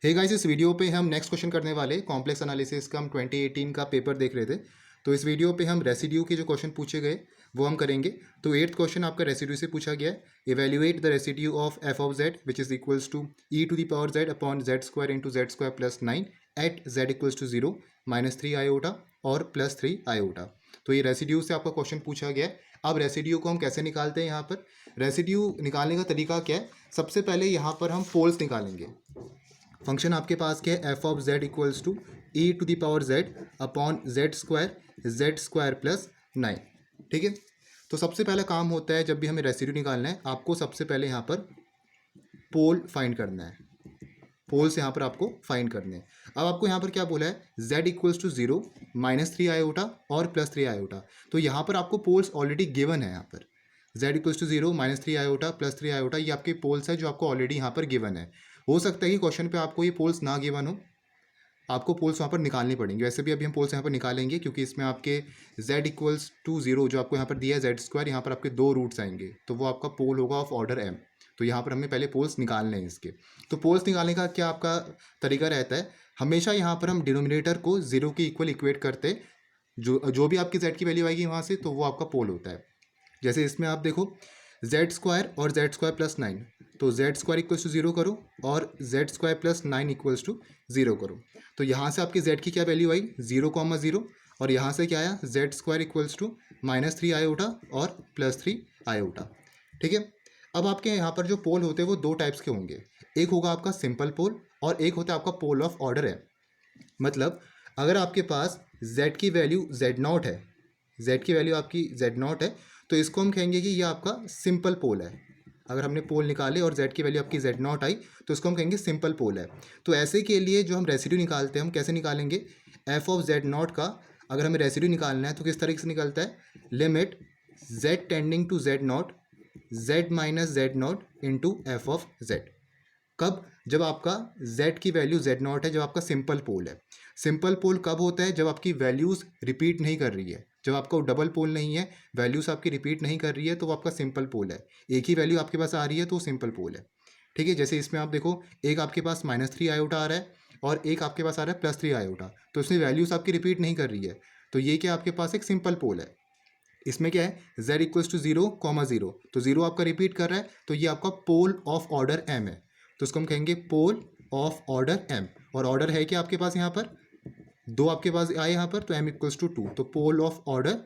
Hey guys, इस video पे हम नेक्स्ट क्वेश्चन करने वाले कॉम्प्लेक्स एनालिसिस का हम 2018 का पेपर देख रहे थे। तो इस वीडियो पे हम रेसिड्यू के जो क्वेश्चन पूछे गए वो हम करेंगे। तो एट्थ क्वेश्चन आपका रेसिड्यू से पूछा गया है। Evaluate the residue of f of z which is equals to e to the power z upon z square into z square plus 9 at z equals to 0 -3 iota और +3 iota. तो ये residue से आपका question पूछा गया है। अब residue को हम कैसे निकालते हैं? यहाँ पर रेसिड्यू निकालने का तरीका क्या है? सबसे पहले यहाँ पर हम पोल्स निकालेंगे। फंक्शन आपके पास क्या है? F of z equals to e to the power z upon z square plus 9। ठीक है। तो सबसे पहला काम होता है जब भी हमें रेसिड्यू निकालना है, आपको सबसे पहले यहाँ पर पोल फाइंड करना है। पोल्स यहाँ पर आपको फाइंड करने हैं। अब आपको यहाँ पर क्या बोला है? z इक्वल्स टू 0 -3 आयोटा और +3 आयोटा। तो यहाँ पर आपको पोल्स ऑलरेडी गिवन है। यहाँ पर z equals to 0 -3 iota +3 iota, ये आपके पोल्स है जो आपको ऑलरेडी यहाँ पर गिवन है। हो सकता है कि क्वेश्चन पे आपको ये पोल्स ना गिवन हो, आपको पोल्स वहाँ पर निकालनी पड़ेंगे। वैसे भी अभी हम पोल्स यहाँ पर निकालेंगे क्योंकि इसमें आपके z इक्वल्स टू 0 जो आपको यहाँ पर दिया है जेड स्क्वायर, यहाँ पर आपके दो रूट्स आएंगे तो वो आपका पोल होगा ऑफ ऑर्डर m। तो यहाँ पर हमें पहले पोल्स निकालने हैं इसके। तो पोल्स निकालने का क्या आपका तरीका रहता है? हमेशा यहाँ पर हम डिनोमिनेटर को 0 के इक्वल इक्वेट करते, जो भी आपकी z की वैल्यू आएगी वहाँ से, तो वो आपका पोल होता है। जैसे इसमें आप देखो जेड स्क्वायर और जेड स्क्वायर प्लस 9, तो जेड स्क्वायर इक्वल्स टू 0 करो और z square plus 9 equals to 0 करो। तो यहाँ से आपकी जेड की क्या वैल्यू आई? 0,0। और यहाँ से क्या आया? Z square equals to -3 iota और +3 आयोटा। ठीक है। अब आपके यहाँ पर जो पोल होते हैं वो दो टाइप्स के होंगे। एक होगा आपका सिंपल पोल और एक होता है आपका पोल ऑफ ऑर्डर है। मतलब अगर आपके पास z की वैल्यू z0 है, z की वैल्यू आपकी z0 है, तो इसको हम कहेंगे कि ये आपका सिंपल पोल है। अगर हमने पोल निकाले और z की वैल्यू आपकी z0 आई तो इसको हम कहेंगे सिंपल पोल है। तो ऐसे के लिए जो हम रेसिड्यू निकालते हैं, हम कैसे निकालेंगे? f ऑफ z0 का अगर हमें रेसिड्यू निकालना है तो किस तरीके से निकलता है? Limit z tending to z0 z minus z0 into f of z। कब? जब आपका z की वैल्यू z0 है, जब आपका सिंपल पोल है। सिंपल पोल कब होता है? जब आपकी वैल्यूज़ रिपीट नहीं कर रही है, जब आपका डबल पोल नहीं है, वैल्यूज़ आपकी रिपीट नहीं कर रही है, तो वो आपका सिंपल पोल है। एक ही वैल्यू आपके पास आ रही है तो वो सिंपल पोल है। ठीक है। जैसे इसमें आप देखो, एक आपके पास -3 आयोटा आ रहा है और एक आपके पास आ रहा है +3 आयोटा, तो इसमें वैल्यूज़ आपकी रिपीट नहीं कर रही है, तो ये क्या आपके पास एक सिंपल पोल है। इसमें क्या है? z इक्वल्स टू 0,0, तो 0 आपका रिपीट कर रहा है, तो ये आपका पोल ऑफ ऑर्डर m है। तो इसको हम कहेंगे पोल ऑफ ऑर्डर m। और ऑर्डर है कि आपके पास यहाँ पर दो आपके पास आए यहाँ पर, तो m इक्वल्स टू 2, तो पोल ऑफ ऑर्डर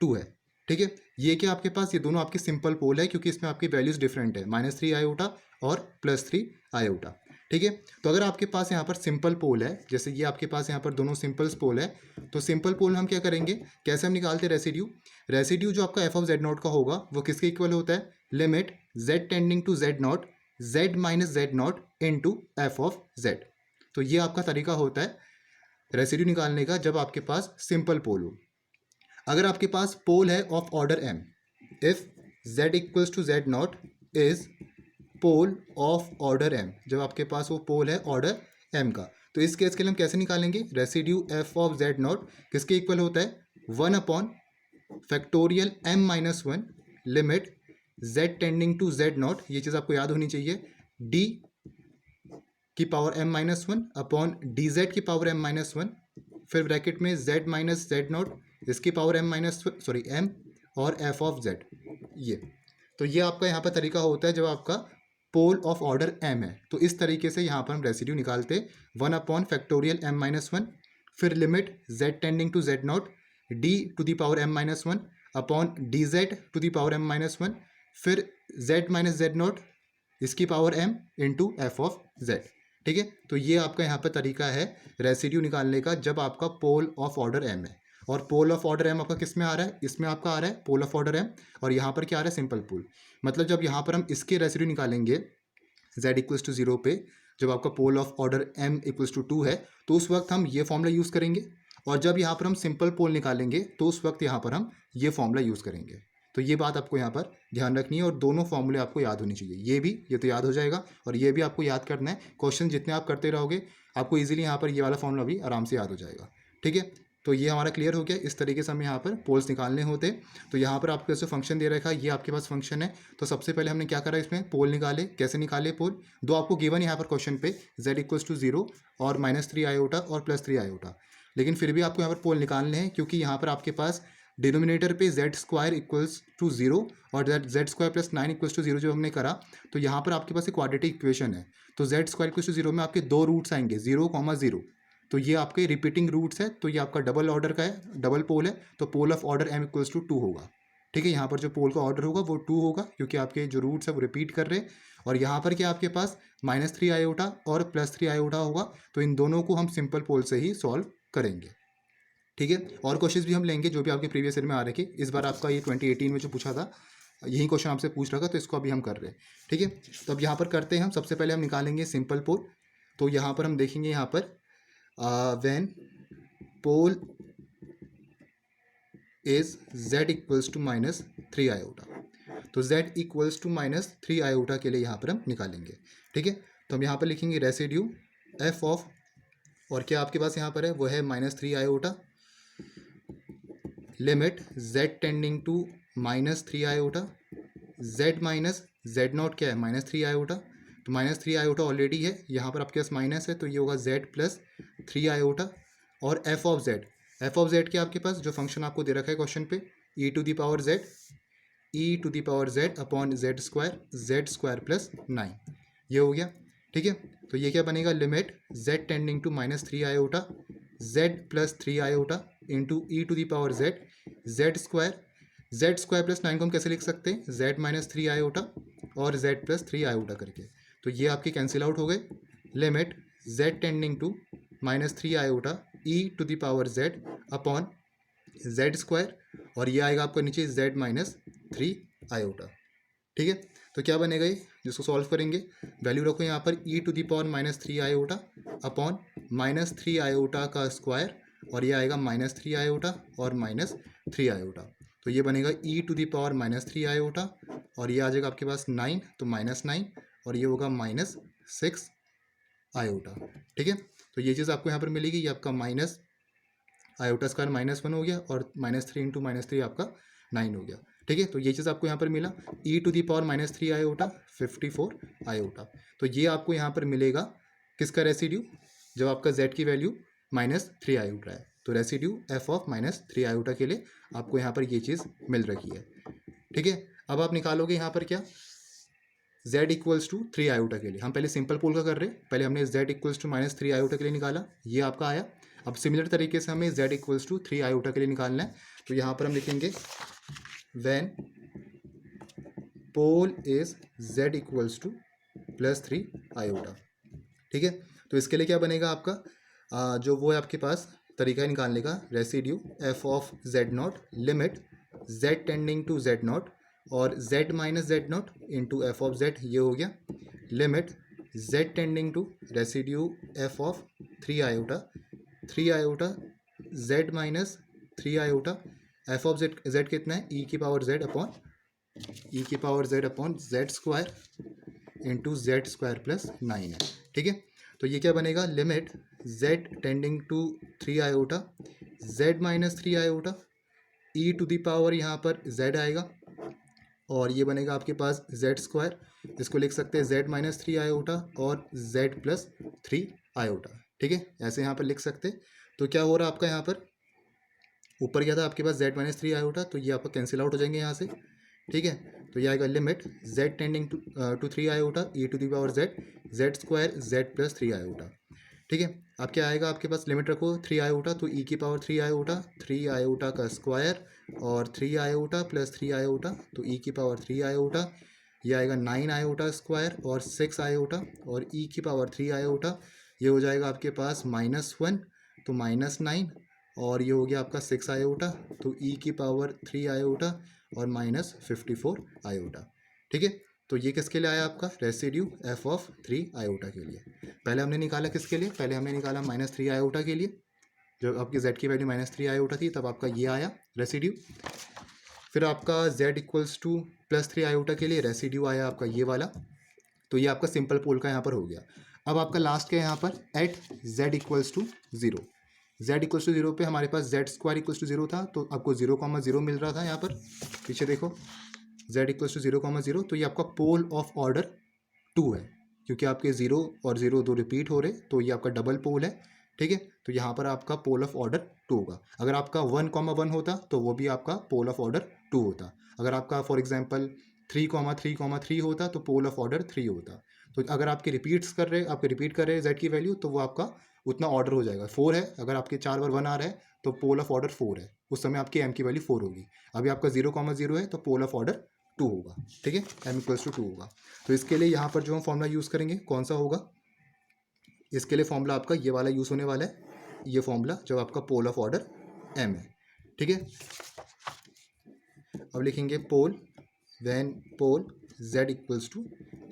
2 है। ठीक है। ये क्या आपके पास? ये दोनों आपके सिंपल पोल है क्योंकि इसमें आपकी वैल्यूज डिफरेंट है, -3 आयोटा और +3 आयोटा। ठीक है। तो अगर आपके पास यहाँ पर सिंपल पोल है, जैसे ये आपके पास यहाँ पर दोनों सिंपल्स पोल है, तो सिंपल पोल में हम क्या करेंगे? कैसे हम निकालते हैं रेसिड्यू? रेसिड्यू जो आपका एफ ऑफ z0 का होगा वो किसके इक्वल होता है? Limit z tending to z0 z minus z0 into f of z। तो ये आपका तरीका होता है रेसिड्यू निकालने का जब आपके पास सिंपल पोल हो। अगर आपके पास पोल है of order m, if z equals to z0 is pole of order m, जब आपके पास वो पोल है ऑर्डर m का, तो इस केस के लिए हम कैसे निकालेंगे? रेसिड्यू f ऑफ z0 किसके इक्वल होता है? 1 upon factorial m-1 limit z tending to z0, ये चीज़ आपको याद होनी चाहिए, d की पावर m-1 अपॉन dz की पावर m-1, फिर ब्रैकेट में z माइनस z0 इसकी पावर m और f ऑफ z। ये तो ये आपका यहाँ पर तरीका होता है जब आपका पोल ऑफ ऑर्डर m है। तो इस तरीके से यहाँ पर हम रेसिड्यू निकालते 1 अपॉन फैक्टोरियल m-1, फिर limit z tending to z0 d to the power m-1 upon dz to the power m-1, फिर z माइनस z0 इसकी power m into f of z। ठीक है। तो ये आपका यहाँ पर तरीका है रेसिड्यू निकालने का जब आपका पोल ऑफ ऑर्डर m है। और पोल ऑफ ऑर्डर m आपका किस में आ रहा है? इसमें आपका आ रहा है पोल ऑफ ऑर्डर m, और यहाँ पर क्या आ रहा है? सिंपल पोल। मतलब जब यहाँ पर हम इसके रेसिड्यू निकालेंगे z इक्वल्स टू 0 पे, जब आपका pole of order m equals to 2 है, तो उस वक्त हम ये फॉर्मूला यूज़ करेंगे। और जब यहाँ पर हम सिंपल पोल निकालेंगे तो उस वक्त यहाँ पर हम ये फॉर्मूला यूज़ करेंगे। तो ये बात आपको यहाँ पर ध्यान रखनी है और दोनों फॉर्मूले आपको याद होनी चाहिए। ये तो याद हो जाएगा और ये भी आपको याद करना है। क्वेश्चन जितने आप करते रहोगे आपको इजीली यहाँ पर ये वाला फॉर्मूला भी आराम से याद हो जाएगा। ठीक है। तो ये हमारा क्लियर हो गया। इस तरीके से हमें यहाँ पर पोल्स निकालने होते हैं। तो यहाँ पर आपके पास जो फंक्शन दे रखा है ये आपके पास फंक्शन है। तो सबसे पहले हमने क्या करा, इसमें पोल निकाले। कैसे निकाले पोल, दो आपको गिवन यहाँ पर क्वेश्चन पे z इक्वल्स टू 0 और -3 आयोटा और +3 आयोटा, लेकिन फिर भी आपको यहाँ पर पोल निकालने हैं क्योंकि यहाँ पर आपके पास डिनोमिनेटर पे z² इक्वल्स टू 0 और z² + 9 इक्वल्स टू 0 जो हमने करा, तो यहाँ पर आपके पास एक क्वाड्रेटिक इक्वेशन है। तो z² इक्वल्स टू 0 में आपके दो रूट्स आएंगे 0, 0, तो ये आपके रिपीटिंग रूट्स है। तो ये आपका डबल ऑर्डर का है, डबल पोल है, तो pole of order m equals to 2 होगा। ठीक है, यहाँ पर जो पोल का ऑर्डर होगा वो 2 होगा क्योंकि आपके जो रूट्स है वो रिपीट कर रहे हैं। और यहाँ पर क्या आपके पास -3 आयोटा और +3 आयोटा होगा। तो इन दोनों को हम सिंपल पोल से ही सॉल्व करेंगे। ठीक है, और क्वेश्चंस भी हम लेंगे जो भी आपके प्रीवियस ईयर में आ रखे। इस बार आपका ये 2018 में जो पूछा था यही क्वेश्चन आपसे पूछ रहा था, तो इसको अभी हम कर रहे हैं। ठीक है, तो अब यहाँ पर करते हैं हम। सबसे पहले हम निकालेंगे सिंपल पोल। तो यहाँ पर हम देखेंगे यहाँ पर when pole is z equals to -3 iota, तो z इक्वल्स टू -3 आयोटा के लिए यहाँ पर हम निकालेंगे। ठीक है, तो हम यहाँ पर लिखेंगे रेसिड्यू f ऑफ, और क्या आपके पास यहाँ पर है वो है -3 iota, limit z tending to -3 iota, z minus z0 क्या है -3 आयोटा, तो -3 आयोटा ऑलरेडी है, यहाँ पर आपके पास माइनस है तो ये होगा z + 3 आयोटा, और f ऑफ z क्या आपके पास जो फंक्शन आपको दे रखा है क्वेश्चन पे e⁻z अपॉन z² + 9, ये हो गया। ठीक है, तो ये क्या बनेगा, limit z tending to -3 iota, z + 3 iota into e⁻z z² + 9 को हम कैसे लिख सकते हैं, z - 3 आयोटा और z + 3 आयोटा करके, तो ये आपके कैंसिल आउट हो गए। Limit z tending to -3 iota e⁻z upon z², और ये आएगा आपका नीचे z - 3 आयोटा। ठीक है, तो क्या बनेगा ये, जिसको सॉल्व करेंगे वैल्यू रखो यहाँ पर e⁻3 आयोटा अपॉन -3 आयोटा का स्क्वायर, और ये आएगा -3 आयोटा और -3 आयोटा, तो ये बनेगा e⁻3 आयोटा, और ये आ जाएगा आपके पास 9, तो -9, और ये होगा -6 आयोटा। ठीक है, तो ये चीज़ आपको यहाँ पर मिलेगी, ये आपका माइनस आयोटा स्क्वायर -1 हो गया, और -3 × -3 आपका 9 हो गया। ठीक है, तो ये चीज़ आपको यहाँ पर मिला e⁻3 आयोटा 54 आयोटा। तो ये आपको यहाँ पर मिलेगा किसका रेसिड्यू, जब आपका z की वैल्यू -3 आयोटा है, तो रेसिड्यू f ऑफ -3 आयोटा के लिए आपको यहाँ पर ये चीज़ मिल रही है। ठीक है, अब आप निकालोगे यहाँ पर क्या, z इक्वल्स टू 3 आयोटा के लिए। हम पहले सिंपल पोल का कर रहे हैं, पहले हमने z इक्वल्स टू -3 आयोटा के लिए निकाला, ये आपका आया। अब सिमिलर तरीके से हमें z इक्वल्स टू 3 आयोटा के लिए निकालना है, तो यहाँ पर हम लिखेंगे when pole is z equals to +3 iota. ठीक है, तो इसके लिए क्या बनेगा आपका जो वो है आपके पास तरीका है निकालने का, residue f of z0 limit z tending to z0 और z - z0 into f of z, ये हो गया। Limit z tending to residue f of 3 iota z - 3 iota, f of z कितना है e⁻z upon z² into z² + 9 है। ठीक है, तो ये क्या बनेगा, limit z tending to 3 iota z - 3 iota e⁻, यहाँ पर z आएगा, और ये बनेगा आपके पास z², इसको लिख सकते हैं z - 3 आयोटा और z + 3 आयोटा। ठीक है, ऐसे यहाँ पर लिख सकते। तो क्या हो रहा है आपका यहाँ पर, ऊपर क्या था आपके पास z - 3 आयोटा, तो ये आपका कैंसिल आउट हो जाएंगे यहाँ से। ठीक है, तो ये आएगा limit z tending to 3 iota e⁻z z² z + 3 iota. ठीक है, अब क्या आएगा आपके पास, लिमिट रखो 3 आयोटा, तो e⁻3 आयोटा 3 आयोटा का स्क्वायर और 3 आयोटा + 3 आयोटा, तो e⁻3 आयोटा, ये आएगा 9 आयोटा स्क्वायर और 6 आयोटा, और e⁻3 आयोटा ये हो जाएगा आपके पास -1, तो -9, और ये हो गया आपका 6 आयोटा, तो e⁻3 आयोटा और -54 आयोटा। ठीक है, तो ये किसके लिए आया आपका रेसिड्यू f ऑफ 3 आयोटा के लिए। पहले हमने निकाला किसके लिए, पहले हमने निकाला -3 आयोटा के लिए, जब आपकी z की वैल्यू -3 आयोटा थी तब आपका ये आया रेसिड्यू। फिर आपका z इक्वल्स टू +3 आयोटा के लिए रेसिड्यू आया आपका ये वाला, तो ये आपका सिंपल पोल का यहाँ पर हो गया। अब आपका लास्ट क्या है यहाँ पर, at z equals to 0, z equals to 0 पे हमारे पास z स्क्वायर इक्वल्स टू 0 था, तो आपको 0,0 मिल रहा था यहाँ पर, पीछे देखो z इक्वल्स टू 0,0, तो ये आपका पोल ऑफ ऑर्डर 2 है, क्योंकि आपके 0 और 0 दो रिपीट हो रहे, तो ये आपका डबल पोल है, ठीक है। तो यहाँ पर आपका पोल ऑफ ऑर्डर 2 होगा। अगर आपका 1,1 होता तो वो भी आपका पोल ऑफ ऑर्डर 2 होता। अगर आपका फॉर एग्जांपल 3,3,3 होता तो पोल ऑफ ऑर्डर 3 होता। तो अगर आपके रिपीट कर रहे हैं z की वैल्यू, तो वो आपका उतना ऑर्डर हो जाएगा। 4 है, अगर आपके 4 बार 1 आ रहा है तो पोल ऑफ ऑर्डर 4 है, उस समय आपकी m की वैल्यू 4 होगी। अभी आपका 0,0 है तो पोल ऑफ ऑर्डर 2 होगा, ठीक है, m इक्वल्स टू 2 होगा। तो इसके लिए यहाँ पर जो हम फॉर्मूला यूज़ करेंगे कौन सा होगा, इसके लिए फॉर्मूला आपका ये वाला यूज़ होने वाला है, ये फॉर्मूला जब आपका पोल ऑफ ऑर्डर m है, ठीक है। अब लिखेंगे pole when pole z equals to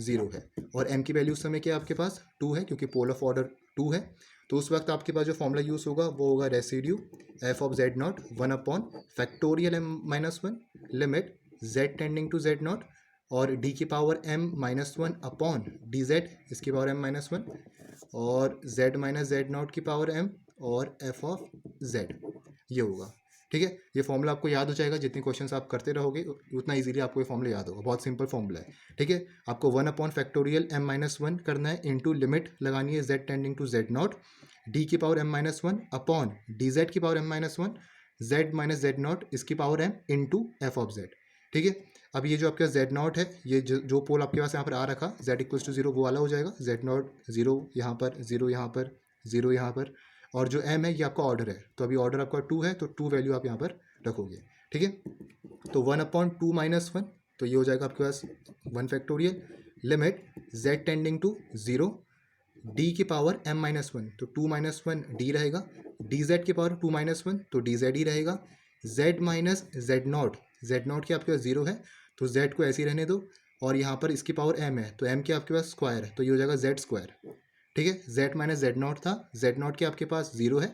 0 है, और m की वैल्यू उस समय क्या आपके पास 2 है, क्योंकि पोल ऑफ ऑर्डर 2 है। तो उस वक्त आपके पास जो फॉर्मूला यूज़ होगा वो होगा residue f of z nought 1/फैक्टोरियल m-1 limit z tending to z nought और d की पावर m-1 अपॉन dz इसकी पावर m-1 और z माइनस z नॉट की पावर m और f ऑफ z, ये होगा, ठीक है। ये फॉर्मूला आपको याद हो जाएगा, जितने क्वेश्चंस आप करते रहोगे उतना इजीली आपको ये फॉर्मूला याद होगा, बहुत सिंपल फॉर्मूला है, ठीक है। आपको 1/फैक्टोरियल m-1 करना है, इंटू लिमिट लगानी है z tending to z nought d की पावर m-1 अपॉन dz की power m-1 z minus z nought इसकी power m into f of z, ठीक है। अब ये जो आपका z नॉट है, ये जो पोल आपके पास यहाँ पर आ रखा z इक्वल्स टू 0 वो वाला हो जाएगा, z नॉट 0 यहाँ पर, 0 यहाँ पर, 0 यहाँ पर, और जो m है ये आपका ऑर्डर है, तो अभी ऑर्डर आपका 2 है तो 2 वैल्यू आप यहाँ पर रखोगे, ठीक है। तो 1/2-1, तो ये हो जाएगा आपके पास 1 factorial limit z tending to 0 d की पावर m-1, तो 2-1 d रहेगा, dz की पावर 2-1 तो dz ही रहेगा, z माइनस z नॉट की आपके पास 0 है तो z को ऐसे ही रहने दो, और यहाँ पर इसकी पावर m है तो m की आपके पास स्क्वायर है, तो ये हो जाएगा z स्क्वायर, ठीक है। z माइनस z नॉट था, z नॉट की आपके पास 0 है,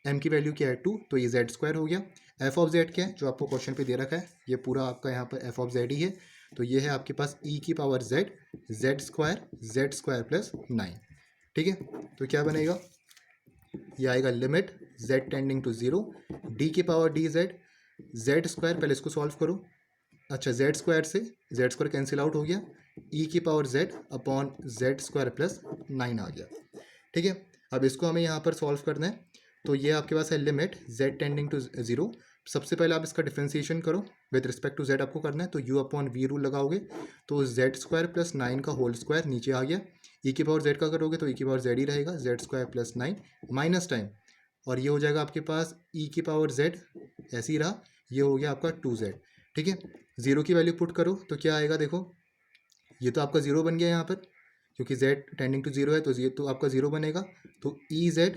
m की वैल्यू क्या है 2, तो ये z स्क्वायर हो गया। f ऑफ z क्या है, जो आपको क्वेश्चन पे दे रखा है, ये पूरा आपका यहाँ पर f ऑफ z ही है, तो ये है आपके पास e की पावर z स्क्वायर प्लस 9, ठीक है। तो क्या बनेगा, ये आएगा limit z tending to 0 d की पावर dz z स्क्वायर, पहले इसको सॉल्व करो, अच्छा z स्क्वायर कैंसिल आउट हो गया, e की power z upon z square plus 9 आ गया, ठीक है। अब इसको हमें यहाँ पर सॉल्व करना है, तो ये आपके पास है लिमिट z टेंडिंग टू 0। सबसे पहले आप इसका डिफ्रेंसिएशन करो विद रिस्पेक्ट टू z आपको करना है, तो u अपॉन v रूल लगाओगे तो z स्क्वायर प्लस 9 का होल स्क्वायर नीचे आ गया, e की पावर z का करोगे तो e की पावर z ही रहेगा, z square plus 9 minus time, और ये हो जाएगा आपके पास e की पावर z ऐसे ही रहा, ये हो गया आपका 2z, ठीक है। 0 की वैल्यू पुट करो तो क्या आएगा, देखो ये तो आपका 0 बन गया यहाँ पर, क्योंकि z टेंडिंग टू 0 है तो ये तो आपका 0 बनेगा, तो EZ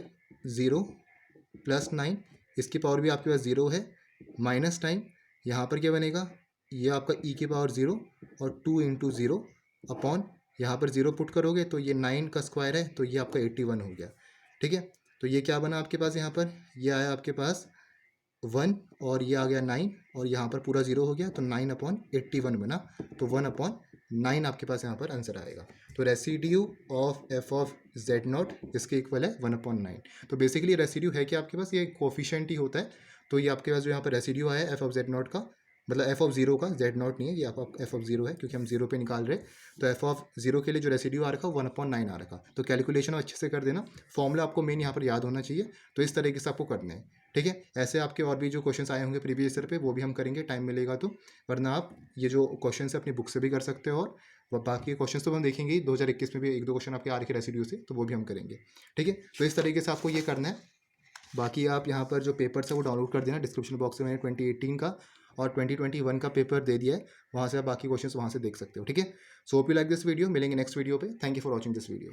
0 प्लस 9 इसकी पावर भी आपके पास 0 है, माइनस टाइम यहाँ पर क्या बनेगा, ये आपका e की पावर 0 और 2 इंटू 0 अपॉन यहाँ पर 0 पुट करोगे तो ये 9 का स्क्वायर है, तो ये आपका 81 हो गया, ठीक है। तो ये क्या बना आपके पास, यहाँ पर ये आया आपके पास 1 और ये आ गया 9 और यहाँ पर पूरा 0 हो गया, तो 9/81 बना, तो 1/9 आपके पास यहाँ पर आंसर आएगा। तो residue of f of z not इसके इक्वल है 1/9। तो बेसिकली रेसिड्यू है कि आपके पास ये कोफिशिएंट ही होता है, तो ये आपके पास जो यहाँ पर रेसिड्यू आया f ऑफ z नॉट का, मतलब f ऑफ 0 का, z नॉट नहीं है, ये आपका f ऑफ 0 है क्योंकि हम 0 पे निकाल रहे, तो f ऑफ 0 के लिए जो रेसिड्यू आ रखा 1/9 आ रखा। तो कैलकुलेशन अच्छे से कर देना, फॉर्मूला आपको मेन यहाँ पर याद होना चाहिए, तो इस तरीके से आपको करना है, ठीक है। ऐसे आपके और भी जो क्वेश्चंस आए होंगे प्रीवियस ईयर पे वो भी हम करेंगे, टाइम मिलेगा तो, वरना आप ये जो क्वेश्चन है अपनी बुक से भी कर सकते हो, और बाकी क्वेश्चंस तो हम देखेंगे ही, 2021 में भी 1-2 क्वेश्चन आपके आ रखे रेसिड्यू से, तो वो भी हम करेंगे, ठीक है। तो इस तरीके से आपको ये करना है। बाकी आप यहाँ पर जो पेपर्स है वो डाउनलोड कर देना, डिस्क्रिप्शन बॉक्स में मैंने 2018 का और 2021 का पेपर दे दिया है, वहाँ से आप बाकी क्वेश्चंस वहाँ से देख सकते हो, ठीक है। So hope you like this video, मिलेंगे नेक्स्ट वीडियो पे। Thank you for watching this video.